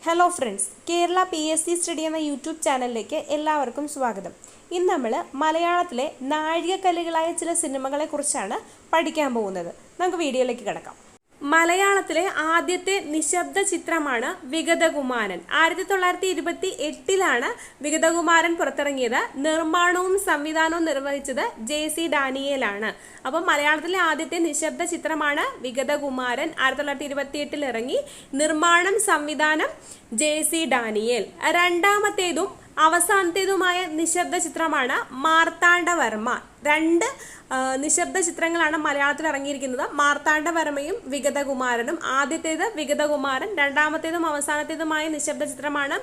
Hello friends, Kerala PSC study എന്ന YouTube ചാനലിലേക്ക് എല്ലാവർക്കും സ്വാഗതം. ഇന്ന് നമ്മൾ മലയാളത്തിലെ നാഴികക്കല്ലുകളായ ചില സിനിമകളെ കുറിച്ചാണ് പഠിക്കാൻ പോകുന്നത്. നമുക്ക് വീഡിയോയിലേക്ക് കിടക്കാം. മലയാളത്തിലെ ആദ്യത്തെ നിശബ്ദ ചിത്രമാണ് വിഗതകുമാരൻ. 1928 വിഗതകുമാരൻ പുറത്തിറങ്ങിയത്. നിർമ്മാണവും സംവിധാനവും നിർവഹിച്ചത് JC ഡാനിയേലാണ്. അപ്പം മലയാളത്തിലെ ആദ്യത്തെ നിശബ്ദ ചിത്രമാണ് വിഗതകുമാരൻ. 1928 ഇറങ്ങി. നിർമ്മാണം സംവിധാനം JC ഡാനിയേൽ. രണ്ടാമത്തേതും അവസാനത്തേതുമായ നിശബ്ദ ചിത്രമാണ് മാർത്താണ്ഡവർമ്മ. രണ്ട് നിശബ്ദ ചിത്രങ്ങളാണ് മലയാളത്തിൽ ഇറങ്ങിയിരിക്കുന്നത്, മാർത്താണ്ഡവർമ്മയും വിഗതകുമാരനും. ആദ്യത്തേത് വിഗതകുമാരൻ, രണ്ടാമത്തേതും അവസാനത്തേതുമായ നിശബ്ദ ചിത്രമാണ്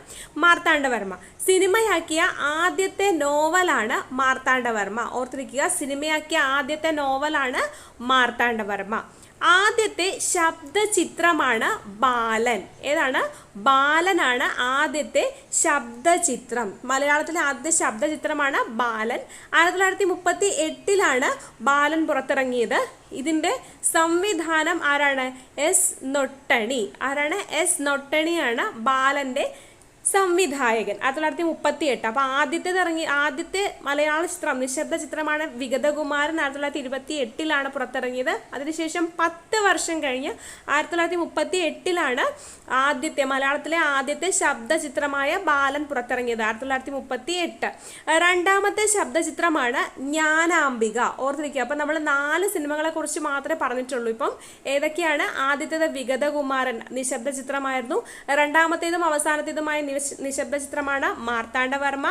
മാർത്താണ്ഡവർമ്മ. സിനിമയാക്കിയ ആദ്യത്തെ നോവലാണ് മാർത്താണ്ഡവർമ്മ. ഓർത്തിരിക്കുക, സിനിമയാക്കിയ ആദ്യത്തെ നോവലാണ് മാർത്താണ്ഡവർമ്മ. ആദ്യത്തെ ശബ്ദചിത്രമാണ് ബാലൻ. ഏതാണ്? ബാലനാണ് ആദ്യത്തെ ശബ്ദചിത്രം. മലയാളത്തിലെ ആദ്യത്തെ ശബ്ദചിത്രമാണ് ബാലൻ. 1938 ബാലൻ പുറത്തിറങ്ങിയത്. ഇതിൻ്റെ സംവിധാനം ആരാണ്? എസ് നൊട്ടണി. ആരാണ്? എസ് നൊട്ടണിയാണ് ബാലൻ്റെ സംവിധായകൻ. 1938. അപ്പോൾ ആദ്യത്തെ മലയാള ചിത്രം നിശബ്ദ ചിത്രമാണ് വിഗതകുമാരൻ. 1928 പുറത്തിറങ്ങിയത്. അതിനുശേഷം 10 വർഷം കഴിഞ്ഞ് 1938 മലയാളത്തിലെ ആദ്യത്തെ ശബ്ദചിത്രമായ ബാലൻ പുറത്തിറങ്ങിയത്. 1938. രണ്ടാമത്തെ ശബ്ദചിത്രമാണ് ജ്ഞാനാംബിക. ഓർത്തിരിക്കുക. അപ്പം നമ്മൾ 4 സിനിമകളെ കുറിച്ച് മാത്രമേ പറഞ്ഞിട്ടുള്ളൂ. ഇപ്പം ഏതൊക്കെയാണ്? ആദ്യത്തേത് വിഗതകുമാരൻ നിശബ്ദ ചിത്രമായിരുന്നു. രണ്ടാമത്തേതും അവസാനത്തേതുമായ നിശബ്ദ ചിത്രമാണ് മാർത്താണ്ഡവർമ്മ.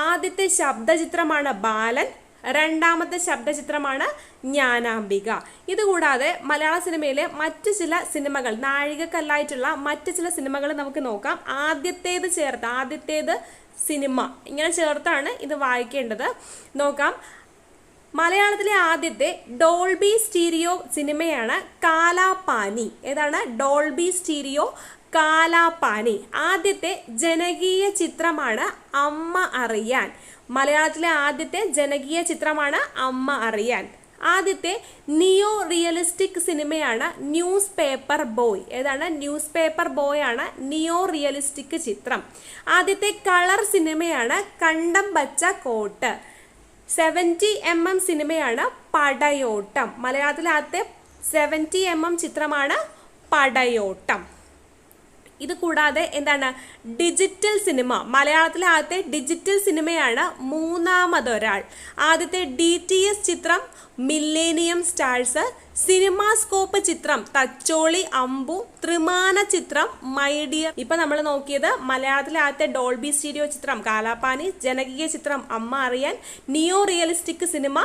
ആദ്യത്തെ ശബ്ദചിത്രമാണ് ബാലൻ. രണ്ടാമത്തെ ശബ്ദചിത്രമാണ് ജ്ഞാനാംബിക. ഇതുകൂടാതെ മലയാള സിനിമയിലെ മറ്റു ചില സിനിമകൾ, നാഴികക്കല്ലായിട്ടുള്ള മറ്റു ചില സിനിമകൾ നമുക്ക് നോക്കാം. ആദ്യത്തേത് സിനിമ ഇങ്ങനെ ചേർത്താണ് ഇത് വായിക്കേണ്ടത്. നോക്കാം. മലയാളത്തിലെ ആദ്യത്തെ ഡോൾബി സ്റ്റീരിയോ സിനിമയാണ് കാലാപാനി. ഏതാണ്? Dolby stereo Kalapani. ആദ്യത്തെ ജനകീയ ചിത്രമാണ് അമ്മ അറിയാൻ. മലയാളത്തിലെ ആദ്യത്തെ ജനകീയ ചിത്രമാണ് അമ്മ അറിയാൻ. ആദ്യത്തെ നിയോ റിയലിസ്റ്റിക് സിനിമയാണ് ന്യൂസ് പേപ്പർ ബോയ്. ഏതാണ്? ന്യൂസ് പേപ്പർ ബോയ് ആണ് നിയോ റിയലിസ്റ്റിക് ചിത്രം. ആദ്യത്തെ കളർ സിനിമയാണ് കണ്ടം ബച്ച കോട്ട്. 70mm സിനിമയാണ് പടയോട്ടം. മലയാളത്തിലെ ആദ്യത്തെ 70mm ചിത്രമാണ് പടയോട്ടം. ഇത് കൂടാതെ എന്താണ്? Digital cinema. മലയാളത്തിലെ ആദ്യത്തെ ഡിജിറ്റൽ സിനിമയാണ് മൂന്നാമതൊരാൾ. ആദ്യത്തെ DTS ചിത്രം മില്ലേനിയം സ്റ്റാർസ്. സിനിമാസ്കോപ്പ് ചിത്രം തച്ചോളി അമ്പു. ത്രിമാന ചിത്രം മൈ ഡിയർ. ഇപ്പൊ നമ്മൾ നോക്കിയത് മലയാളത്തിലെ ആദ്യത്തെ ഡോൾബി സ്റ്റീരിയോ ചിത്രം കാലാപാനി, ജനകീയ ചിത്രം Amma Ariyan, neo realistic cinema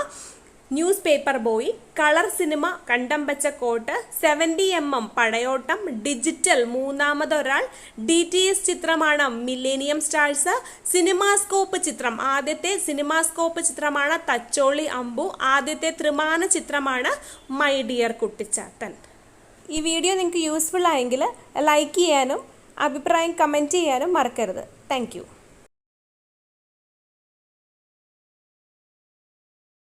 newspaper boy, colour cinema Kandam Becha Coat, 70mm Padayottam, digital Moonnamathoral, DTS ചിത്രമാണ് മില്ലേനിയം സ്റ്റാർസ്, സിനിമാസ്കോപ്പ് ചിത്രം ആദ്യത്തെ സിനിമാസ്കോപ്പ് ചിത്രമാണ് തച്ചോളി അമ്പു, ആദ്യത്തെ ത്രിമാന ചിത്രമാണ് മൈ ഡിയർ കുട്ടിച്ചാത്തൻ. ഈ വീഡിയോ നിങ്ങൾക്ക് യൂസ്ഫുൾ ആയെങ്കിൽ ലൈക്ക് ചെയ്യാനും അഭിപ്രായം കമൻറ്റ് ചെയ്യാനും മറക്കരുത്. Thank you.